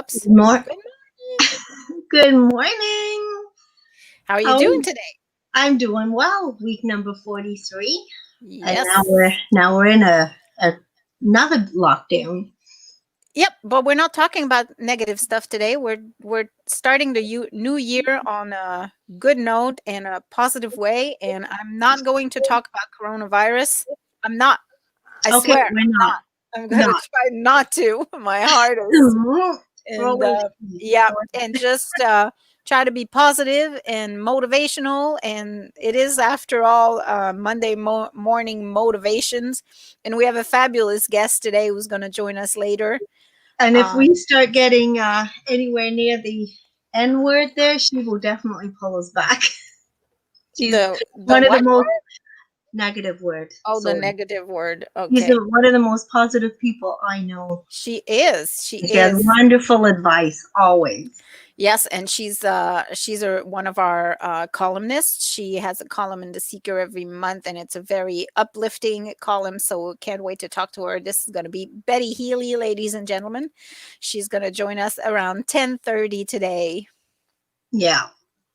Whoops. More. Good morning. Good morning. How are you How are doing you? today? I'm doing well. Week number 43, and now Yes. we're in another lockdown. Yep, but we're not talking about negative stuff today. We're starting the new year on a good note and a positive way, and I'm not going to talk about coronavirus. I'm not. I Okay, swear, we're I'm not. not. I'm going to Not. try not to. My heart is We're and always. yeah, and just try to be positive and motivational. And it is, after all, Monday morning motivations, and we have a fabulous guest today who's going to join us later. And if um we start getting anywhere near the N word there, she will definitely pull us back. She's the one of the what most word? negative word. Oh, the So negative word. she's Okay. one of the most positive people I know. She She has is. wonderful advice always. Yes, and one of our columnists. She has a column in The Seeker every month, and it's a very uplifting column. So can't wait to talk to her. This is going to be Betty Healey, ladies and gentlemen. She's going to join us around 10:30 today. Yeah.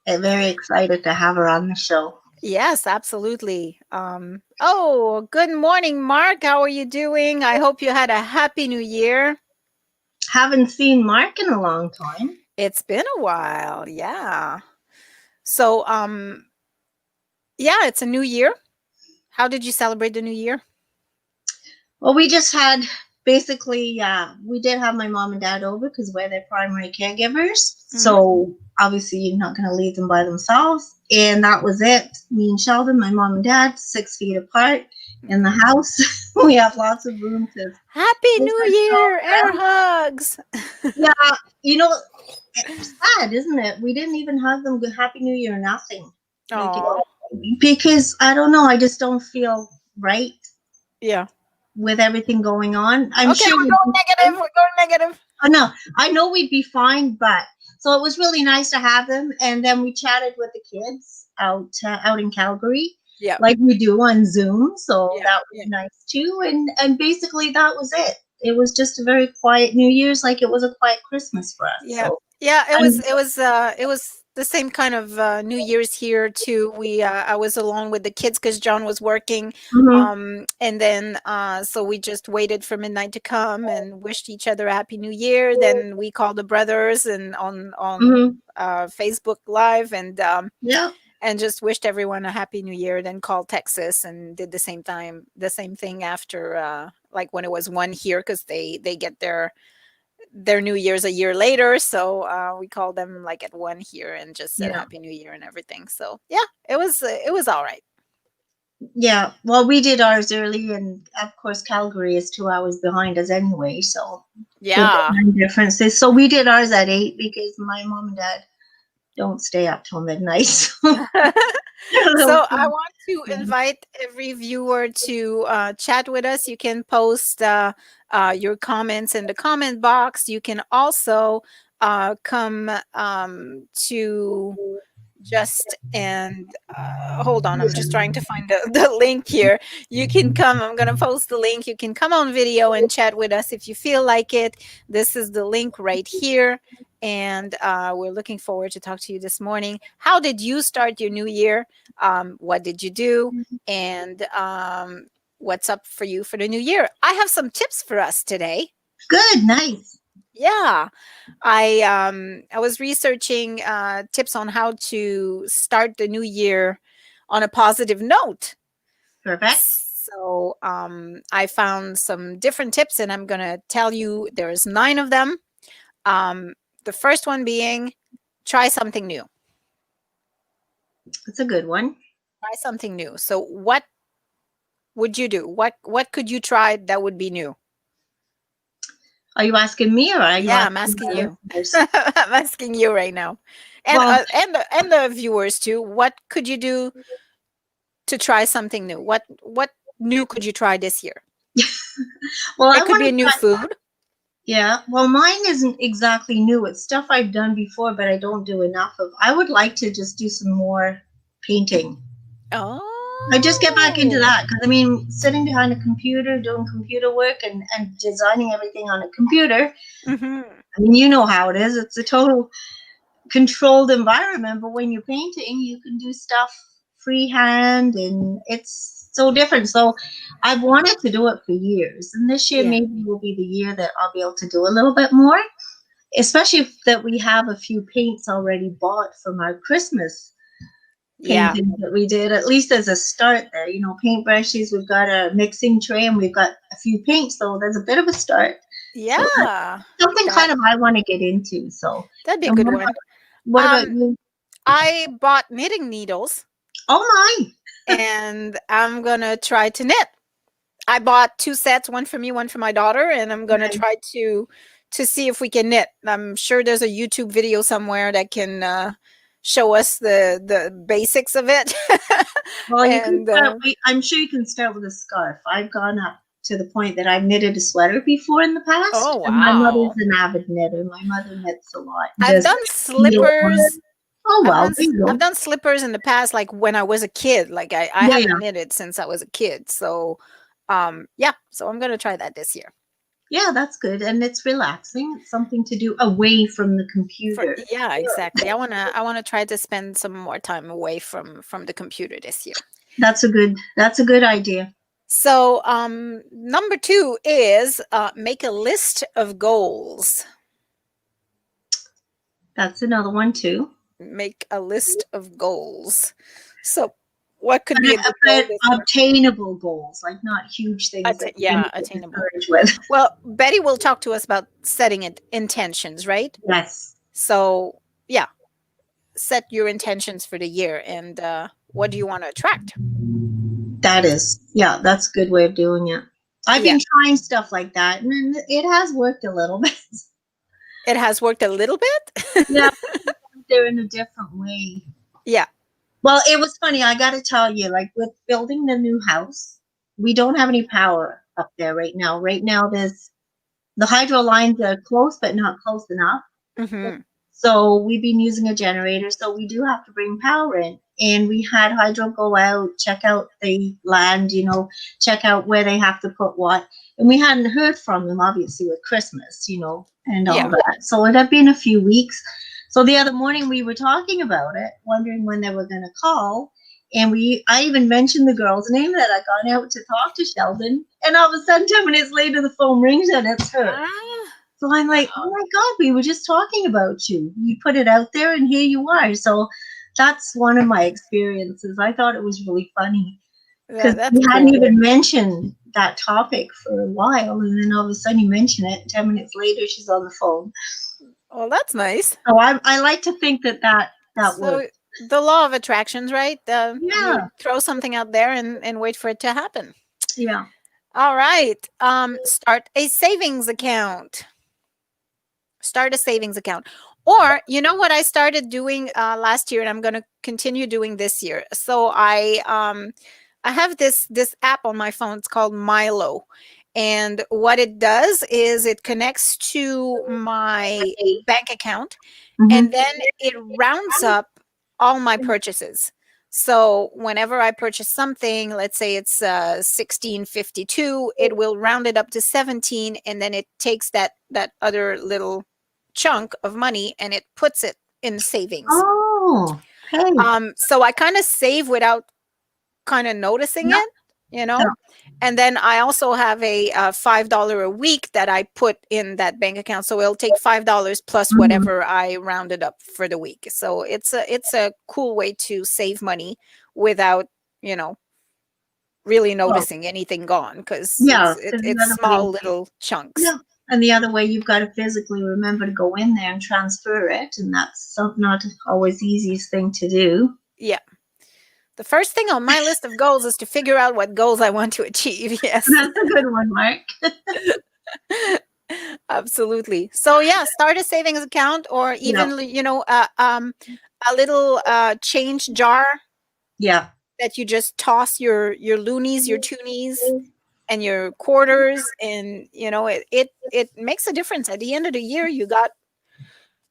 I'm very excited to have her on the show. Yes, absolutely. Oh, good morning, Mark. How are you doing? I hope you had a happy new year. Haven't seen Mark in a long time. It's been a while. Yeah. So, yeah, it's a new year. How did you celebrate the new year? Well, we just had basically, we did have my mom and dad over because we're their primary caregivers. Mhm. So obviously, you're not going to leave them by themselves. And that was it. Me and Sheldon, my mom and dad, 6 feet apart in the house. We have lots of room to Happy move New our Year! Air around. hugs. Yeah, you know, it's sad, isn't it? We didn't even have them good Happy New Year, nothing. Like, Oh, because I don't know, I just don't feel right yeah. with everything going on. I'm Okay, sure we're we'd going be fine. negative. We're going negative. Oh no, I know we'd be fine, but so it was really nice to have them, and then we chatted with the kids out in Calgary, Yeah. like we do on Zoom. So Yeah. that was Yeah. nice too, and basically that was it. It was just a very quiet New Year's, like it was a quiet Christmas for us. Yeah. So Yeah, it was I'm. the same kind of New Year's here too. We I was alone with the kids because John was working. Mhm. And then so we just waited for midnight to come and wished each other a happy new year. Then we called the brothers and on Mhm. Facebook Live, Yeah. and just wished everyone a happy new year. Then called Texas and did the same thing after like when it was one here, because they get their New Year's a year later. So we called them like at one here and just said Yeah. Happy New Year and everything. So yeah, it was all right. Yeah. Well, we did ours early, and of course, Calgary is 2 hours behind us anyway. So with the Yeah. time differences, so we did ours at 8 because my mom and dad don't stay up till midnight. So they're a little So I too- want to invite every viewer to chat with us. You can post your comments in the comment box. You can also come to just and hold on, I'm just trying to find the link here. You can come, I'm going to post the link. You can come on video and chat with us if you feel like it. This is the link right here, and we're looking forward to talk to you this morning. How did you start your new year? What did you do? And what's up for you for the new year? I have some tips for us today. Good, nice, Yeah, I was researching tips on how to start the new year on a positive note. perfect. So I found some different tips, and I'm gonna tell you there's 9 of them. Um, the first one being try something new. It's a good one. Try something new. So what would you do? What could you try that would be new? Are you asking me or are you Yeah, I'm asking asking my you. listeners? I'm asking you right now, and Well, the viewers too. What could you do to try something new? What new could you try this year? well, I It could want be a to new try. food. Yeah, well, mine isn't exactly new. It's stuff I've done before, but I don't do enough of. I would like to just do some more painting. I just get back into Oh. that because I mean, sitting behind a computer doing computer work and designing everything on a computer, Mhm. I mean, you know how it is. It's a total controlled environment, but when you're painting, you can do stuff freehand, and it's so different. So I've wanted to do it for years, and this year Yeah. maybe will be the year that I'll be able to do a little bit more, especially that we have a few paints already bought from our Christmas Yeah. painting that we did, at least as a start there. You know, paintbrushes, we've got a mixing tray, and we've got a few paints, so there's a bit of a start. So that's Yeah. something That kind of I want to get into. So, that'd be a and good one. what about Um, you? I bought knitting needles Oh my. and I'm gonna try to knit. I bought 2 sets, one for me, one for my daughter, and I'm gonna Right. try to see if we can knit. I'm sure there's a YouTube video somewhere that can show us the basics of it. Well, you can And start. I'm sure you can start with a scarf. I've gone up to the point that I've knitted a sweater before in the past, oh and my mother's wow. an avid knitter. My mother knits a lot. I've Does done needlepoint. slippers. Oh well, there you I've go. done slippers in the past, like when I was a kid. Like I Yeah, yeah, haven't knitted since I was a kid. So yeah, so I'm gonna try that this year. yeah. That's good, and it's relaxing. It's something to do away from the For computer. yeah, exactly. I wanna try to spend some more time away from the computer this year. That's a good idea. So number 2 is make a list of goals. That's another one too. Make a list of goals. So what could be a good goal But this year? obtainable goals, like not huge things that you're going Yeah, to get attainable. discouraged with. Well, Betty will talk to us about setting it intentions, right? Yes. So, yeah, set your intentions for the year and what do you want to attract? Yeah, that's a good way of doing it. I've Yeah, been trying stuff like that, and it has worked a little bit. it has worked a little bit. Yeah, they're in a different way. Yeah. Well, it was funny. I got to tell you, like with building the new house, we don't have any power up there right now. Right now, there's the hydro lines are close, but not close enough. Hmm. So we've been using a generator. So we do have to bring power in. And we had hydro go out, check out the land, check out where they have to put what. And we hadn't heard from them, obviously, with Christmas, and all Yeah. that. So it had been a few weeks. So the other morning we were talking about it, wondering when they were going to call. And I even mentioned the girl's name that I got out to talk to Sheldon. And all of a sudden, 10 minutes later, the phone rings and it's her. Ah, So I'm like, oh my God, we were just talking about you. You put it out there and here you are. So that's one of my experiences. I thought it was really funny because that's we hadn't cool. even mentioned that topic for a while. And then all of a sudden you mention it. 10 minutes later, she's on the phone. Well, that's nice. So I like to think that So works. the law of attractions, right? You Yeah. throw something out there and wait for it to happen. Yeah. All right. Start a savings account. Start a savings account. Or, you know what I started doing last year and I'm going to continue doing this year. So I have this app on my phone. It's called Milo. And what it does is it connects to my bank account Hmm. and then it rounds up all my purchases. So whenever I purchase something, let's say it's 16.52, it will round it up to 17 and then it takes that other little chunk of money and it puts it in savings. Oh, hey. So I kind of save without kind of noticing Yeah. it, you know. And then I also have a $5 a week that I put in that bank account. So it'll take $5 plus Mhm. whatever I rounded up for the week. So it's a cool way to save money without, you know, really Well, noticing anything gone because yeah. Because the it's other way, small little chunks. yeah. And the other way, you've got to physically remember to go in there and transfer it, and that's not always the easiest thing to do. Yeah. The first thing on my list of goals is to figure out what goals I want to achieve. Yes. That's a good one, Mark. Absolutely. So yeah, start a savings account or Yeah, even a little change jar yeah, that you just toss your loonies, your toonies, and your quarters, and it makes a difference. At the end of the year, you got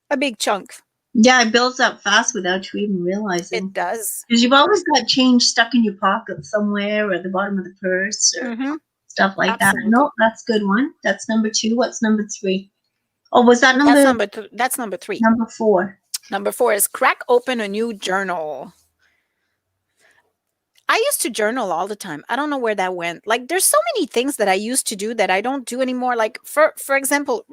a big chunk. yeah. It builds up fast without you even It realizing. does. Because you've always got change stuck in your pocket somewhere, or at the bottom of the purse, or Mm-hmm. stuff like that. Absolutely. No, that's a good one. That's number two. What's number three? Oh, was that That's number 3. number 4? Number 4 is crack open a new journal. I used to journal all the time. I don't know where that went. Like there's so many things that I used to do that I don't do anymore. Like for example,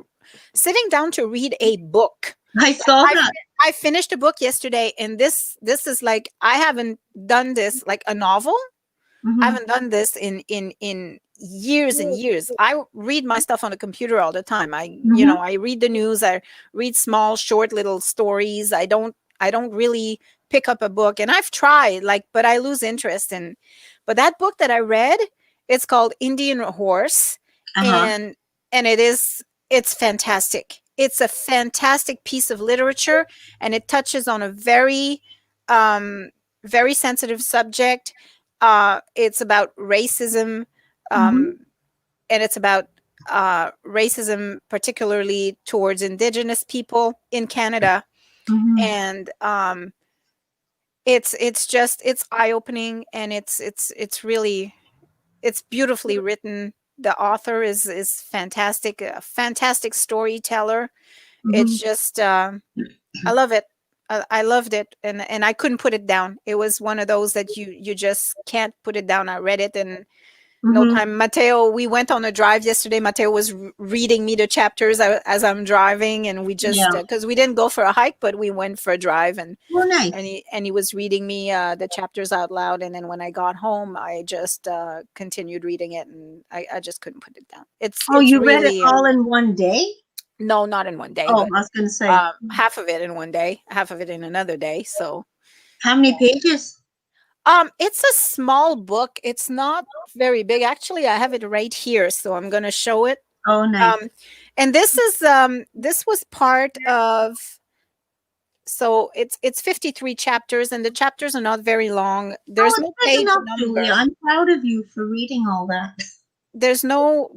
sitting down to read a book. I Like saw that. I finished a book yesterday, and this is like I haven't done this, like a novel. I Hmm. haven't done this in years and years. I read my stuff on the computer all the time. Hmm. I read the news. I read small, short little stories. I don't really pick up a book, and I've tried, like, but I lose interest in. But that book that I read, it's called Indian Horse, Uh-huh. and it's fantastic. It's a fantastic piece of literature, and it touches on a um very sensitive subject. It's about racism, Hmm. um, and it's about racism, particularly towards Indigenous people in Canada. Hmm. And it's eye opening, and it's really it's beautifully written. The author is fantastic, a fantastic storyteller. It's Hmm. just I love it. I loved it, and I couldn't put it down. It was one of those that you just can't put it down. I read it in no Hmm. time. Mateo, we went on a drive yesterday. Mateo was reading me the chapters as I'm driving, and we just Yeah. because we didn't go for a hike, but we went for a drive, and Oh, and nice. he was reading me the chapters out loud. And then when I got home, I just continued reading it, and I just couldn't put it down. Oh, It's you read it really all in one day? no, not in one day, Oh, but I was going to say, half of it in one day, half of it in another day. So how many pages? it's a small book. It's not very big. Actually, I have it right here, so I'm gonna show it. Oh, nice. Um, and this was part of, so it's 53 chapters, and the chapters are not very long. Oh, There's it's no big page enough, Julia. number. I'm proud of you for reading all that. There's no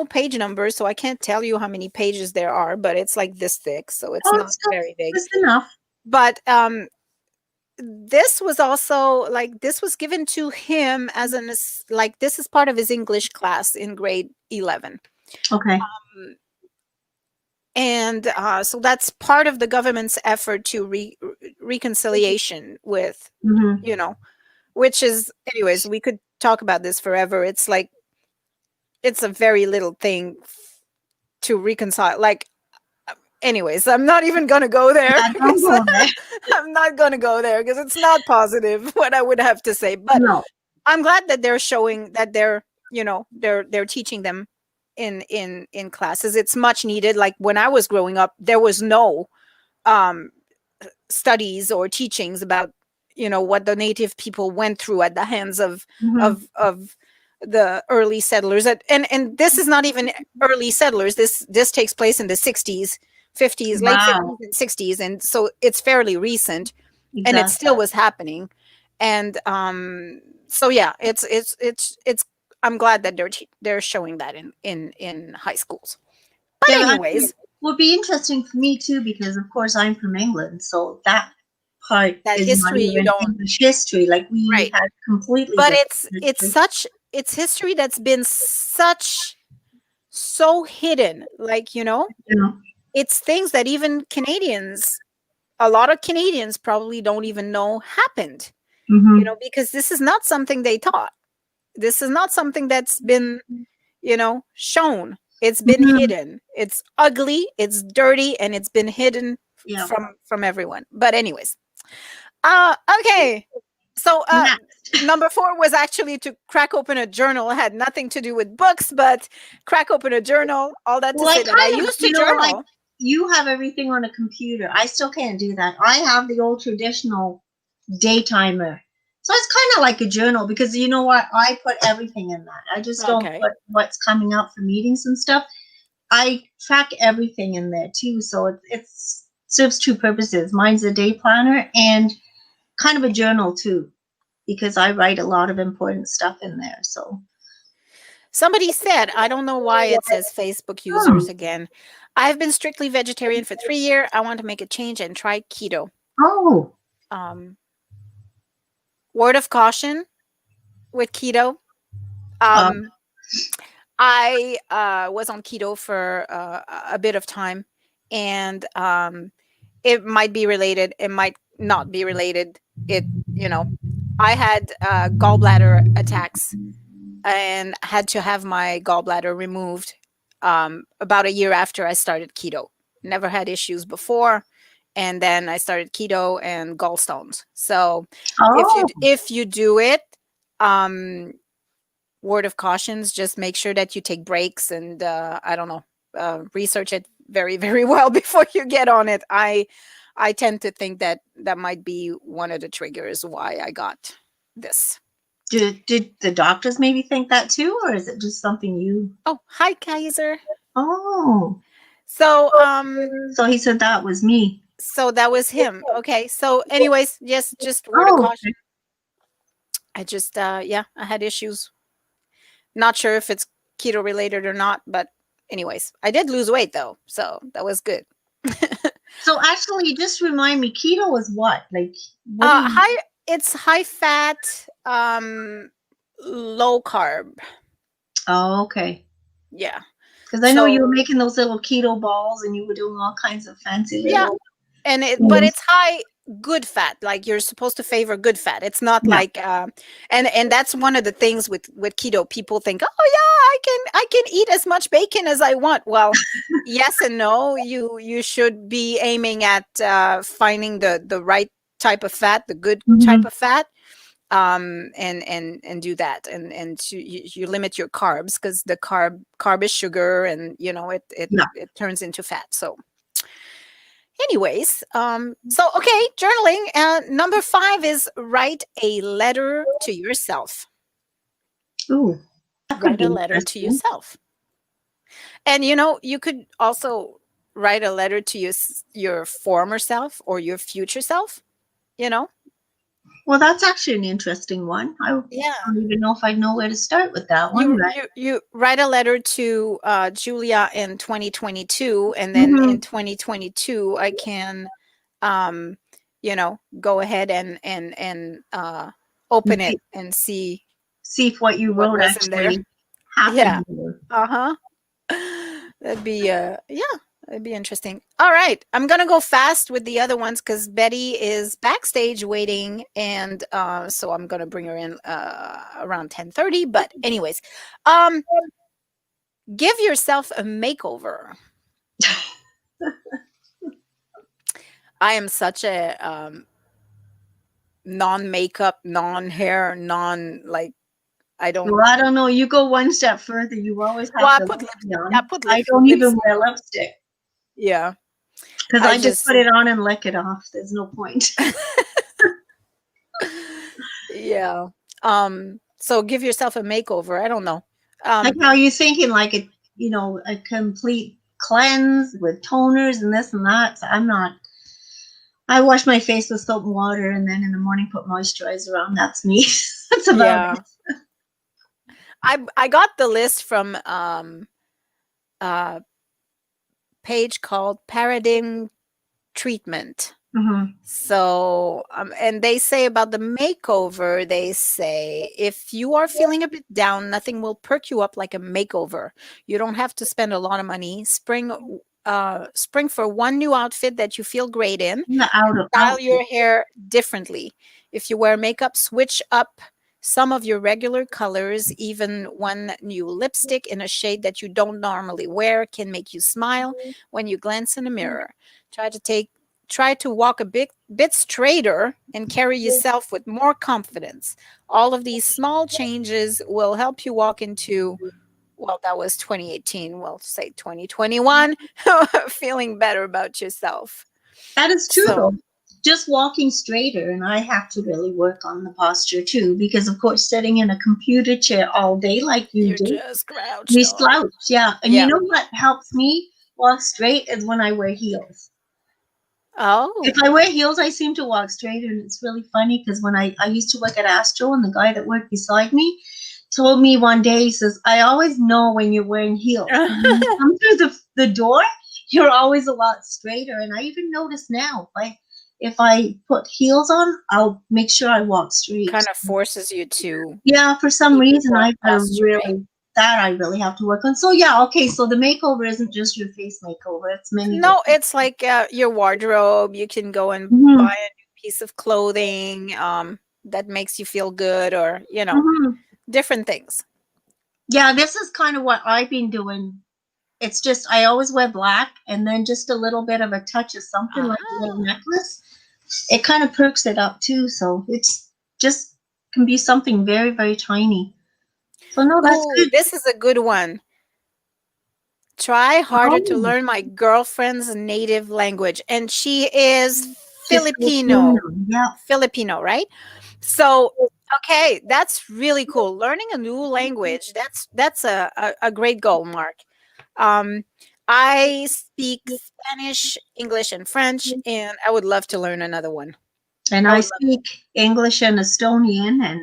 page number, so I can't tell you how many pages there are, but it's like this thick, so it's Oh, not it's still very big. just enough. But this was also like this was given to him as like this is part of his English class in grade 11. Okay. Um, and so that's part of the government's effort to reconciliation with, Hmm. you know, which is, anyways, we could talk about this forever. It's like it's a very little thing to reconcile. Like, anyways, I'm not even gonna go there Yeah, don't because go there. I'm not gonna go there because it's not positive what I would have to say. But No. I'm glad that they're showing that they're teaching them in classes. It's much needed. Like when I was growing up, there was no um studies or teachings about what the native people went through at the hands Hmm. of the early settlers. And this is not even early settlers. This takes place in the 60s, 50s, late Wow. 50s and 60s, and so it's fairly recent, and it Exactly. still was happening. And so yeah, it's I'm glad that they're showing that in high schools. But Yeah, that anyways, would be interesting for me too, because of course I'm from England, so that part that is not history you even don't, English history. Like we right. had completely But different it's history. such it's history that's been so hidden. Like, You know. it's things that even Canadians, a lot of Canadians probably don't even know happened, Hmm. because this is not something they taught. This is not something that's been, shown. It's been Hmm. hidden. It's ugly, it's dirty, and it's been hidden Yeah. from everyone. But anyways, okay. So Next. number 4 was actually to crack open a journal. It had nothing to do with books, but crack open a journal. All that to Well, I say that I kind of, used to like journal. you have everything on a computer. I still can't do that. I have the old traditional day timer. So it's kind of like a journal because you know what? I put everything in that. I just don't Okay. put what's coming out for meetings and stuff. I track everything in there too. So it's serves two purposes. Mine's a day planner and kind of a journal too, because I write a lot of important stuff in there. So, Somebody said, I don't know why it says Facebook hmm. users again. I've been strictly vegetarian for 3 years. I want to make a change and try keto. Oh, Um, Word of caution with keto. uh, Um, I was on keto for a bit of time, and it might be related, it might not be related. It, you know, I had gallbladder attacks and had to have my gallbladder removed about a year after I started keto. Never had issues before, and then I started keto and gallstones. So Oh, if you do it, um, word of cautions, just make sure that you take breaks and I don't know, research it very very well before you get on it. I tend to think that that might be one of the triggers why I got this. did the doctors maybe think that too, or is it just something you? Oh, hi Kaiser. Oh, So so he said that was me. so that was him. Okay. So anyways, yes, just word of Oh, caution. I just yeah, I had issues. Not sure if it's keto related or not, but anyways, I did lose weight though. So that was good. so actually, just remind me, keto is what? Like, what do you? High it's high fat, low carb. Oh, okay. Yeah. Because I know you were So making those little keto balls, and you were doing all kinds of fancy yeah, little and but things. it's high good fat, like you're supposed to favor good fat. It's not Yeah. like and that's one of the things with keto. People think, oh yeah, I can eat as much bacon as I want. Well, yes and no. You should be aiming at finding the right type of fat, the good type Hmm. of fat, and do that, and you limit your carbs, because the carb is sugar, and you know Yeah. it turns into fat. So anyways, so okay, journaling. Number 5 is write a letter to yourself. Ooh, that could Write be a letter to interesting. yourself. And you know, you could also write a letter to your former self or your future self, you know? Well, that's actually an interesting one. I Yeah. don't even know if I know where to start with that one. You write a letter to Julia in 2022, and then in Mm-hmm. 2022 I can um you know, go ahead and open it See, and see see if what you what wrote was in there. actually Yeah. happened there. Uh-huh. That'd be yeah, that'd be interesting. All right. I'm gonna go fast with the other ones because Betty is backstage waiting, and so I'm gonna bring her in around 10:30. But anyways, um, give yourself a makeover. I am such a non-makeup, non-hair, non like I don't. Well, I don't know. You go one step further. You always Well, have the lipstick I on. put I don't even lipstick wear on. lipstick Yeah, because I I just just put it on and lick it off. There's no point. yeah. So give yourself a makeover. I don't know. Like Um, how you thinking like a a complete cleanse with toners and this and that. So I'm not. I wash my face with soap and water, and then in the morning put moisturizer on. That's me. That's about yeah. it. I got the list from a page called Paradigm Treatment. Hmm. So, and they say about the makeover, they say if you are feeling a bit down, nothing will perk you up like a makeover. You don't have to spend a lot of money. Spring for one new outfit that you feel great in, The and out of style outfit. your hair differently. If you wear makeup, switch up some of your regular colors. Even one new lipstick in a shade that you don't normally wear can make you smile when you glance in a mirror. Try to take Try to walk a bit straighter and carry yourself with more confidence. All of these small changes will help you walk into, well, that was 2018, we'll say 2021, feeling better about yourself. That is true So though. Just walking straighter, and I have to really work on the posture too, because of course, sitting in a computer chair all day like you you're do, just crouched we up. slouch. Yeah, and you Yeah. know what helps me walk straight is when I wear heels. If Oh. I wear heels, I seem to walk straighter, and it's really funny because when I used to work at Astro, and the guy that worked beside me told me one day, he says, "I always know when you're wearing heels. When you come through the door, you're always a lot straighter." And I even notice now, if I put heels on, I'll make sure I walk straight. Kind of forces you to Yeah, for some keep your reason, I got a posture, right? really that I really have to work on. So yeah, okay. So the makeover isn't just your face makeover; it's many No, different. it's like your wardrobe. You can go and buy Hmm. a new piece of clothing that makes you feel good, or Hmm. different things. Yeah, this is kind of what I've been doing. It's just I always wear black, and then just a little bit of a touch of something like a little Ah. necklace. It kind of perks it up too. So it's just can be something very, very tiny. So no, that's Oh, good. this is a good one. Try harder to Oh, learn my girlfriend's native language, and she is she's Filipino. Filipino. Yeah. Filipino, right? So, okay, that's really cool. Learning a new language, that's a great goal, Mark. Um, I speak Spanish, English, and French, and I would love to learn another one. And I I would love. speak English and Estonian, and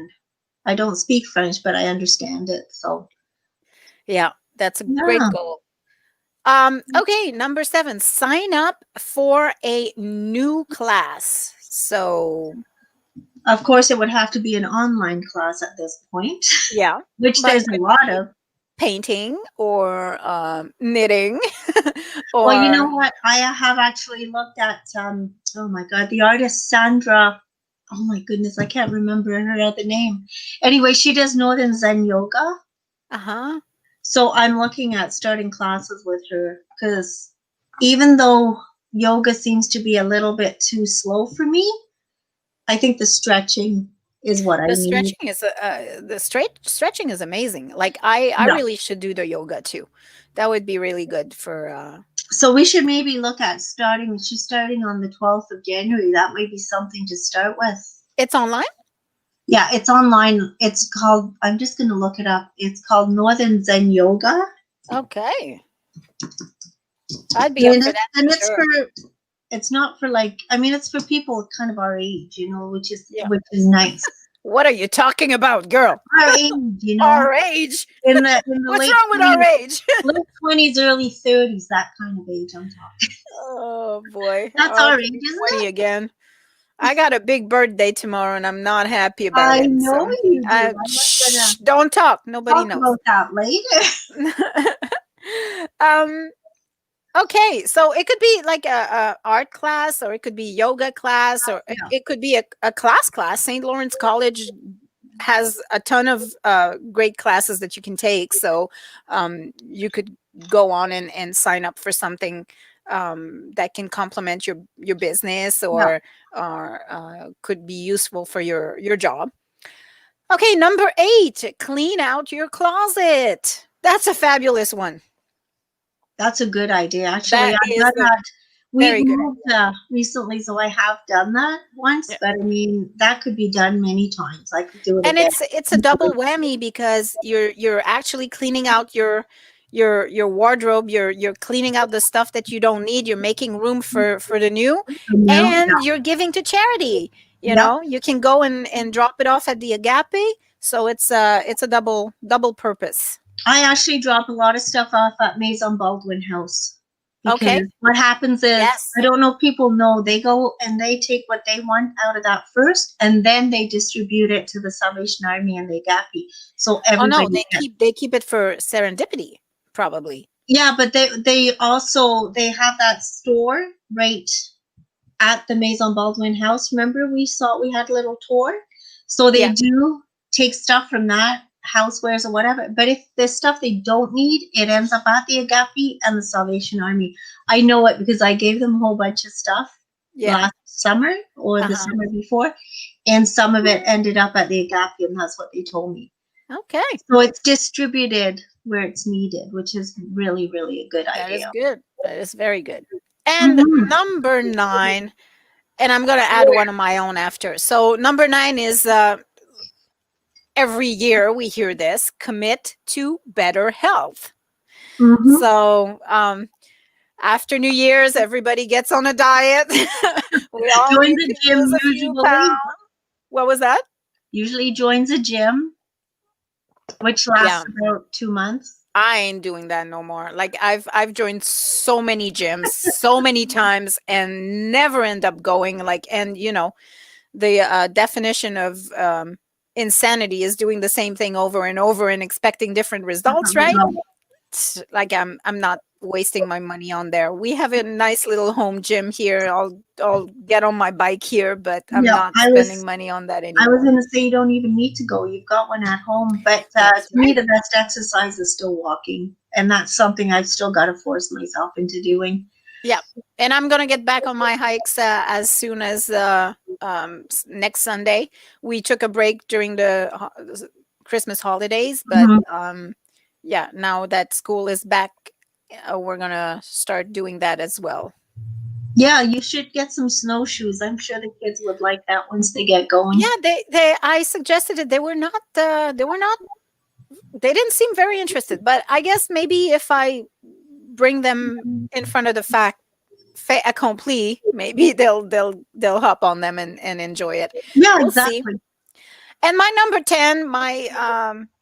I don't speak French, but I understand it. So Yeah, that's a great yeah, goal. Okay, number 7, sign up for a new class. So, of course, it would have to be an online class at this point, yeah, which but there's a could lot be of. painting or knitting Well, you or know what? I have actually looked at oh my god, the artist Sandra. Oh my goodness, I can't remember her other name. Anyway, she does Northern Zen yoga. uh-huh. So I'm looking at starting classes with her because even though yoga seems to be a little bit too slow for me, I think the stretching is what I The need. stretching is the straight stretching is amazing. Like I Yeah. really should do the yoga too. That would be really good for So we should maybe look at starting. She's starting on the 12th of January. That might be something to start with. it's online? Yeah, it's online. It's called, I'm just going to look it up. It's called Northern Zen Yoga. Okay. I'd be up And, for it, that and for it's sure. for, it's not for like, I mean, it's for people kind of our age, Yeah. which is nice. What are you talking about, girl? Our age, Our age? in the What's late wrong with our 20s, age? late 20s, early 30s, that kind of age I'm talking. Oh boy. That's I'll our age, turn isn't 20 it? again. I got a big birthday tomorrow and I'm not happy about I it. know So, you do. I'm not gonna shh, don't talk. Nobody talk knows. about that later. um okay, so it could be like a art class, or it could be yoga class, or Yeah. it could be a class. St. Lawrence College has a ton of great classes that you can take. So you could go on and sign up for something that can complement your business, Yeah. or could be useful for your job. Okay, number 8, clean out your closet. That's a fabulous one. That's a good idea. Actually, That I've is done a that. We've very good moved idea. recently, so I have done that once, Yeah. but I mean, that could be done many times. I could do it And again. it's a double whammy because you're actually cleaning out your wardrobe, you're cleaning out the stuff that you don't need, you're making room for the new, and Yeah. you're giving to charity. Yep. You can go and drop it off at the Agape, so it's a double purpose. I actually drop a lot of stuff off at Maison Baldwin House Okay. because what happens is, I Yes. don't know if people know, they go and they take what they want out of that first, and then they distribute it to the Salvation Army and the Agape. So Oh no, everybody gets. they keep it for serendipity, probably. Yeah, but they also they have that store right at the Maison Baldwin house. Remember we had a little tour? So they Yeah. do take stuff from that, housewares or whatever. But if there's stuff they don't need, it ends up at the Agape and the Salvation Army. I know it because I gave them a whole bunch of stuff Yeah. last summer or the Uh-huh. summer before, and some of it ended up at the Agape, and that's what they told me. Okay. So it's distributed where it's needed, which is really, really a good That is idea. good. That is very good. And Mhm. number 9, and I'm going to add one of my own after. So number 9 is every year we hear this: commit to better health. Mhm. So after New Year's, everybody gets on a diet. We all Joins need a to gym lose a few pounds. usually. What was that? Usually joins a gym, which Yeah, lasts about 2 months. I ain't doing that no more. Like I've joined so many gyms so many times and never end up going. Like, and the definition of insanity is doing the same thing over and over and expecting different results, right? Like I'm not wasting my money on there. We have a nice little home gym here. I'll get on my bike here, but I'm Yeah, not spending money on that I was anymore. going to say you don't even need to go. You've got one at home. But That's to me, right. the best exercise is still walking, and that's something I've still got to force myself into doing. Yeah. And I'm going to get back on my hikes as soon as next Sunday. We took a break during the Christmas holidays, but Mhm. yeah, now that school is back, we're going to start doing that as well. Yeah, you should get some snowshoes. I'm sure the kids would like that once they get Yeah, going. I suggested it. They didn't seem very interested, but I guess maybe if I bring them in front of the fait accompli, maybe they'll hop on them and enjoy it. Yeah, We'll see. exactly. And my number 10, my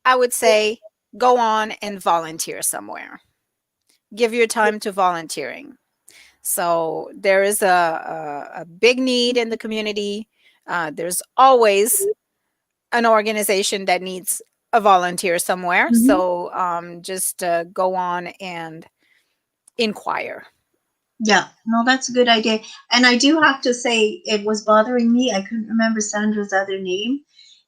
I would say go on and volunteer somewhere. Give your time to volunteering. So there is a big need in the community. There's always an organization that needs a volunteer somewhere. Mhm. So just go on and inquire. Yeah, no, that's a good idea. And I do have to say, it was bothering me. I couldn't remember Sandra's other name,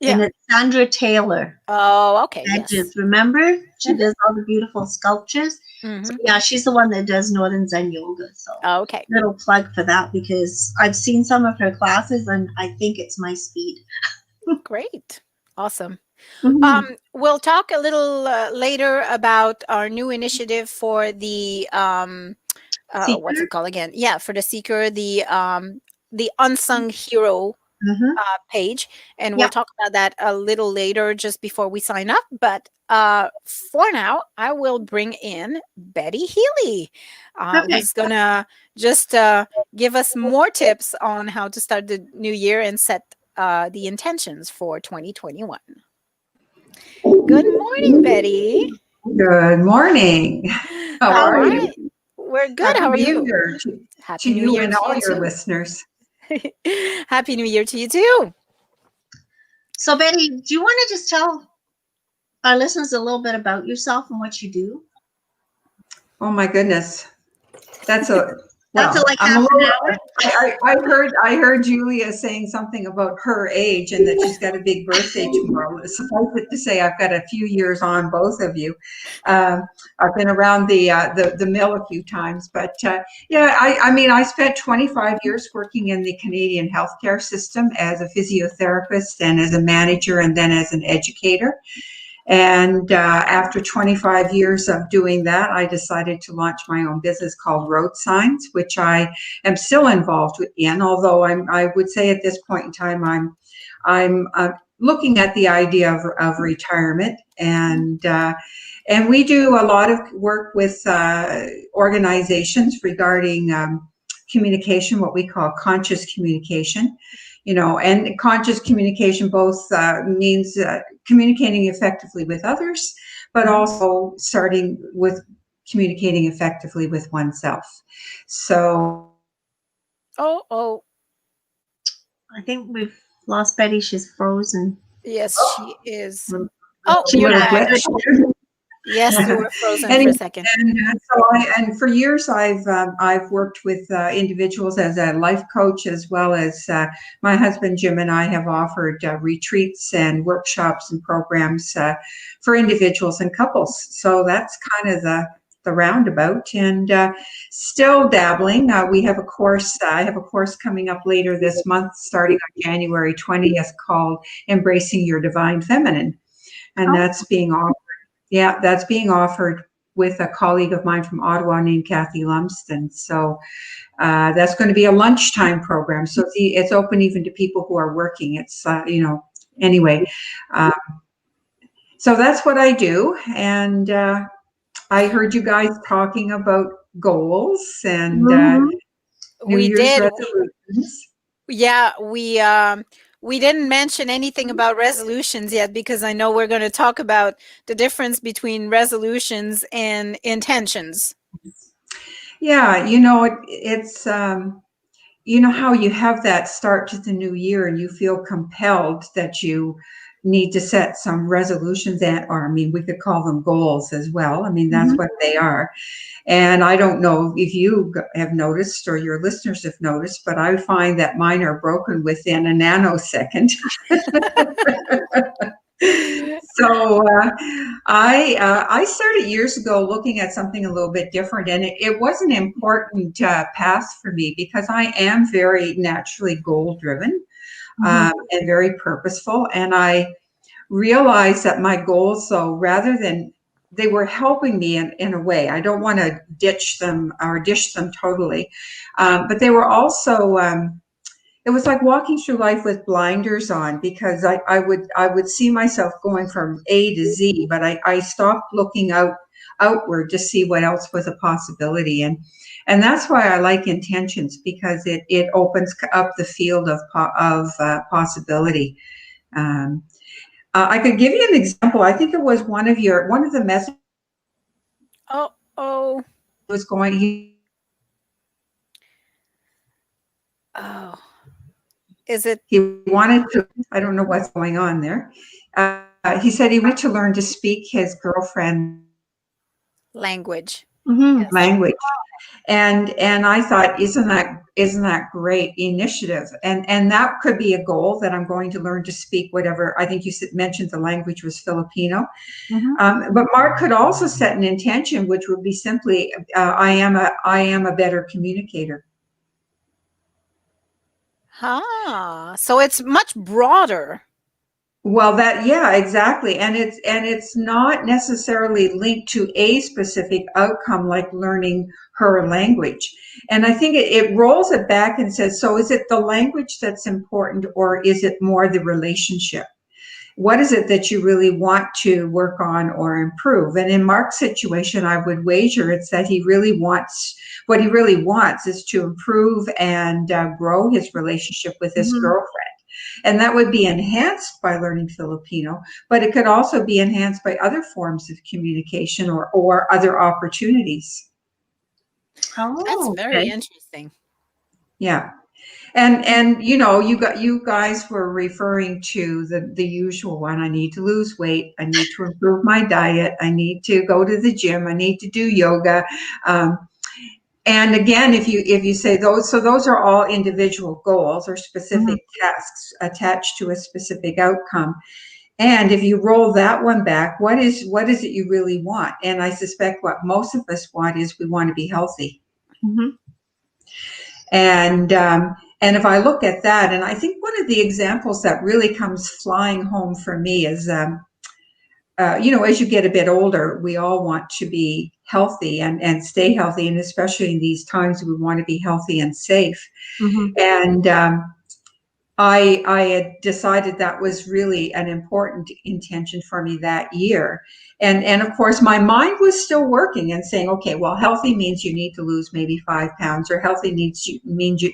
and Yeah. it's Sandra Taylor. Oh, okay. Yes. Edges, remember? She Hmm. does all the beautiful sculptures. So Hmm. yeah, she's the one that does Northern Zen yoga. So Okay. little plug for that because I've seen some of her classes and I think it's my speed. Great. Awesome. Mhm. We'll talk a little later about our new initiative for the what's Seeker. it called again? Yeah, for the seeker, the unsung hero Hmm. page, and we'll Yep. talk about that a little later, just before we sign up. But for now, I will bring in Betty Healey, Perfect. who's gonna just give us more tips on how to start the new year and set the intentions for 2021. Good morning, Betty. Good morning. How How are are you? you? We're good. Happy How are New you? Year to Happy New you Year and to all you your too. listeners. Happy New Year to you too. So Betty, do you want to just tell our listeners a little bit about yourself and what you do? Oh my goodness. That's a That's well, like I'm a half an little hour. I heard Julia saying something about her age and that she's got a big birthday tomorrow. Suffice it to say, I've got a few years on both of you. Um, I've been around the mill a few times, but yeah, I mean, I spent 25 years working in the Canadian healthcare system as a physiotherapist and as a manager and then as an educator. And after 25 years of doing that, I decided to launch my own business called roadSIGNS, which I am still involved in. Although I would say at this point in time, I'm looking at the idea of retirement, and we do a lot of work with organizations regarding communication, what we call conscious communication. And conscious communication both means communicating effectively with others, but also starting with communicating effectively with oneself. So Oh, oh, I think we've lost Betty. She's frozen. yes, she is. We're Oh, a you're little back. back. glitch here. Yes, you were frozen for a Anyway, second. and for years I've worked with individuals as a life coach, as well as my husband Jim and I have offered retreats and workshops and programs for individuals and couples. So that's kind of the roundabout, and still dabbling. We have a course. I have a course coming up later this month, starting on January 20th, called "Embracing Your Divine Feminine," and Oh, that's being offered. Yeah, that's being offered with a colleague of mine from Ottawa named Kathy Lumsden. So that's going to be a lunchtime program. So it's open even to people who are working. Anyway. Uh, so that's what I do. And I heard you guys talking about goals and mhm. New We Year's did. resolutions. Yeah, we didn't mention anything about resolutions yet, because I know we're going to talk about the difference between resolutions and intentions. Yeah, it's how you have that start to the new year and you feel compelled that you need to set some resolutions or I mean, we could call them goals as well. I mean, that's what they are. And I don't know if you have noticed or your listeners have noticed, but I find that mine are broken within a nanosecond. So I started years ago looking at something a little bit different, and it was an important path for me because I am very naturally goal driven and very purposeful. And I realized that my goals, so rather than they were helping me in a way, I don't want to ditch them or dish them totally, but they were also it was like walking through life with blinders on because I would see myself going from A to Z, but I stopped looking outward to see what else was a possibility. And that's why I like intentions, because it opens up the field of possibility. I could give you an example. I think it was one of the messages Oh. was going. Oh. Is it? He wanted to, I don't know what's going on there. He said he wanted to learn to speak his girlfriend Language. Yes. language. And I thought, isn't that great initiative? And that could be a goal, that I'm going to learn to speak whatever. I think you mentioned the language was Filipino. But Mark could also set an intention, which would be simply, I am a better communicator. So it's much broader. Well, yeah, exactly. And it's not necessarily linked to a specific outcome like learning her language. And I think it rolls it back and says, so is it the language that's important, or is it more the relationship? What is it that you really want to work on or improve? And in Mark's situation, I would wager it's that what he really wants is to improve and grow his relationship with his girlfriend. And that would be enhanced by learning Filipino, but it could also be enhanced by other forms of communication or other opportunities. That's very interesting. Yeah. And you guys were referring to the usual one. I need to lose weight. I need to improve my diet. I need to go to the gym. I need to do yoga. And again, if you say those are all individual goals or specific tasks attached to a specific outcome. And if you roll that one back, what is it you really want? And I suspect what most of us want is we want to be healthy. And if I look at that, and I think one of the examples that really comes flying home for me is, as you get a bit older, we all want to be healthy and stay healthy. And especially in these times, we want to be healthy and safe. And I had decided that was really an important intention for me that year. And of course, my mind was still working and saying, okay, well, healthy means you need to lose maybe 5 pounds, or healthy means you.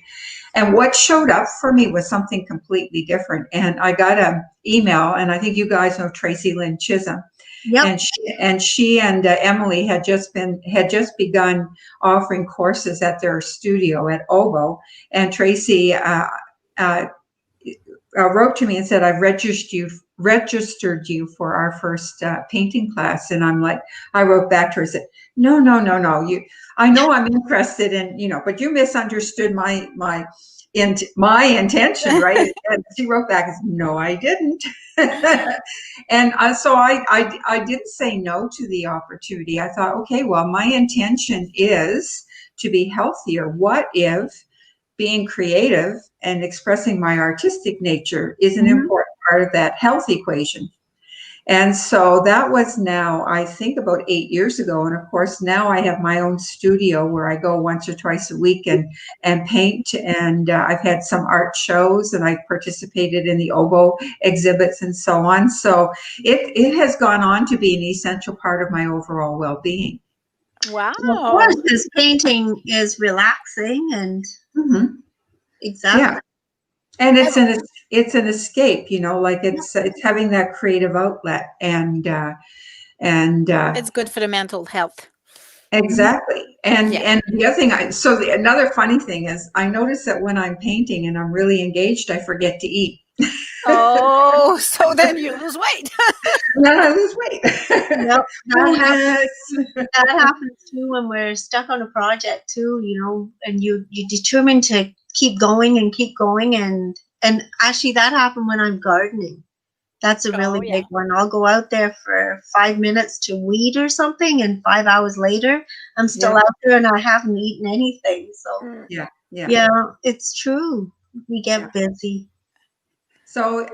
And what showed up for me was something completely different. And I got an email, and I think you guys know Tracy Lynn Chisholm. Yep. And she and Emily had just begun offering courses at their studio at Obo. And Tracy wrote to me and said, I've registered you for our first painting class. And I wrote back to her and said, no. I know I'm interested in, but you misunderstood my intention, right? And she wrote back and said, no, I didn't. And so I didn't say no to the opportunity. I thought, okay, well, my intention is to be healthier. What if being creative and expressing my artistic nature is an important part of that health equation? And so that was now, I think, about 8 years ago. And of course, now I have my own studio where I go once or twice a week and paint. And I've had some art shows, and I participated in the Obo exhibits and so on. So it has gone on to be an essential part of my overall well-being. Wow. Of course, because painting is relaxing and exactly. Yeah. And it's an escape, like it's having that creative outlet, and it's good for the mental health. Exactly. And the other thing, another funny thing is, I notice that when I'm painting and I'm really engaged, I forget to eat. Oh, so then you lose weight. Then I lose weight. Yep, Oh, that happens. yes. That happens too when we're stuck on a project too, and you determined to keep going and keep going, and actually that happened when I'm gardening. That's a Oh really yeah. big one. I'll go out there for 5 minutes to weed or something, and 5 hours later, I'm still Yeah. out there and I haven't eaten anything. So, Mm. Yeah. Yeah. yeah, it's true. We Yeah. get busy. So,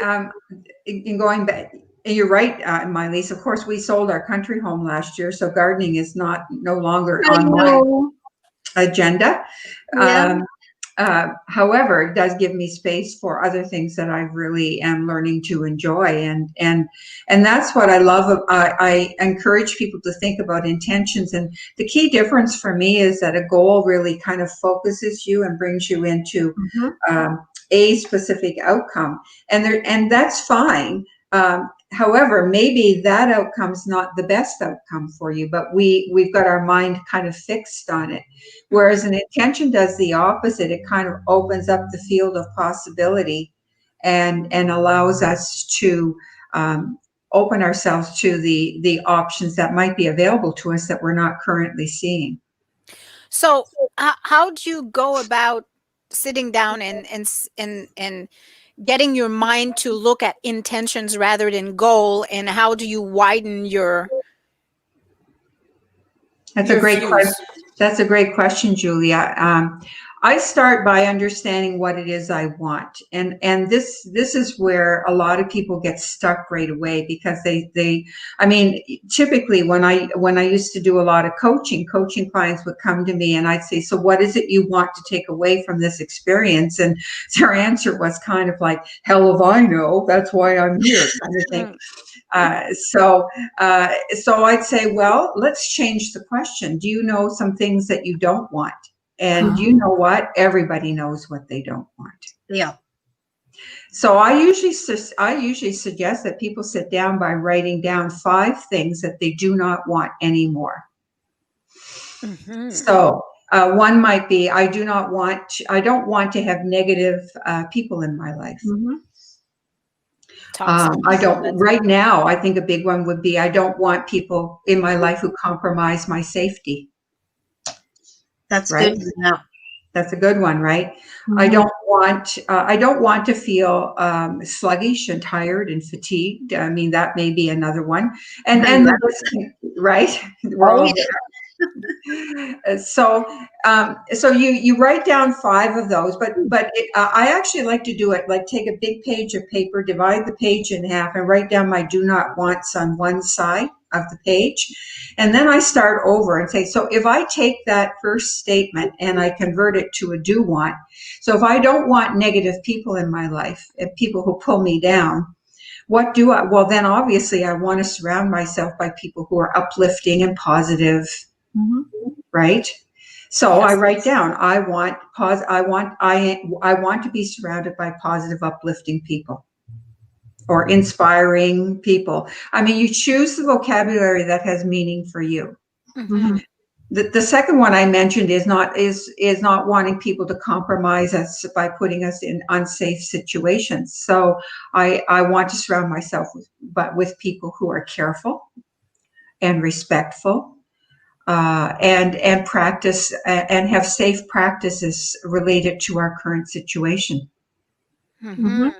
in going back, and you're right, Miley. Of course, we sold our country home last year, so gardening is no longer I on my know. agenda. Yeah. Um, However, it does give me space for other things that I really am learning to enjoy, and that's what I love. I encourage people to think about intentions, and the key difference for me is that a goal really kind of focuses you and brings you into Mhm. a specific outcome, and that's fine. However, maybe that outcome's not the best outcome for you, but we've got our mind kind of fixed on it. Whereas an intention does the opposite. It kind of opens up the field of possibility and allows us to open ourselves to the options that might be available to us that we're not currently seeing. So, how do you go about sitting down and getting your mind to look at intentions rather than goal, and how do you widen That's a your great question. views? That's a great question, Julia. I start by understanding what it is I want, and this is where a lot of people get stuck right away because I mean, typically when I used to do a lot of coaching clients would come to me and I'd say, so what is it you want to take away from this experience? And their answer was kind of like, hell if I know. That's why I'm here, kind of thing. Mm. So I'd say, well, let's change the question. Do you know some things that you don't want? And you know what? Everybody knows what they don't want. Yeah. So I usually suggest that people sit down by writing down 5 things that they do not want anymore. Mhm. So one might be, I don't want to have negative people in my life. Mhm. Toxic I people. don't, right now, I think a big one would be, I don't want people in my life who compromise my safety, That's right? good. Yeah. That's a good one, right? I Mhm. don't want to feel sluggish and tired and fatigued. I mean, that may be another one. And the list right? We're Oh, all yeah. so you write down 5 of those, but I actually like to do it like take a big page of paper, divide the page in half, and write down my do not wants on one side of the page, and then I start over and say, so if I take that first statement and I convert it to a do want, so if I don't want negative people in my life, people who pull me down, what do I? Well, then obviously I want to surround myself by people who are uplifting and positive, Mhm. right? So I Yes. write down, I want to be surrounded by positive, uplifting people or inspiring people. I mean, you choose the vocabulary that has meaning for you. Mhm. Mhm. The second one I mentioned is not wanting people to compromise us by putting us in unsafe situations. So I want to surround myself with people who are careful and respectful, and practice and have safe practices related to our current situation, Mhm. Mhm.